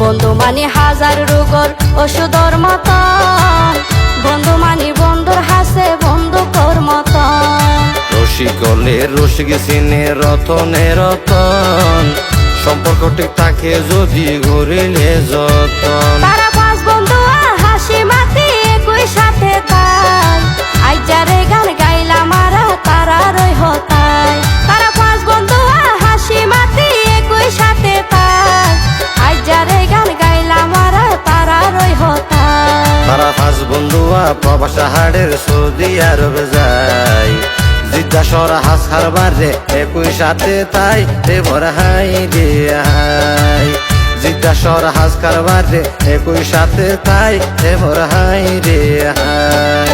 বন্ধু মানি হাজার রোগর ওষুধর মতন, বন্ধু মানি বন্ধুর হাসে বন্ধুকর মতন। রসিকলে রসিক চিনে রতনে রতন, সম্পর্ক ঠিক থাকে যদি ঘুরিলে যতন। তারা পাঁচ বন্ধু হাসি মাতি একই সাথে তাই, আজ যারে গান গাইলাম আরা তারা রই হতাই। তারা পাঁচ বন্ধু হাসি মাতি একই সাথে তাই, আজ যারে গান গাইলাম আরা তারা রই হতাই। তারা পাঁচ বন্ধু প্রবাস হাড়ের সৌদি আরব যায়, জিজ্ঞাসর হাস হারবারে একই সাথে তাই দেবর হাই রে হাই। জিজ্ঞাসর হাস কারবারে একই সাথে তাই দেবর হাই রে হাই।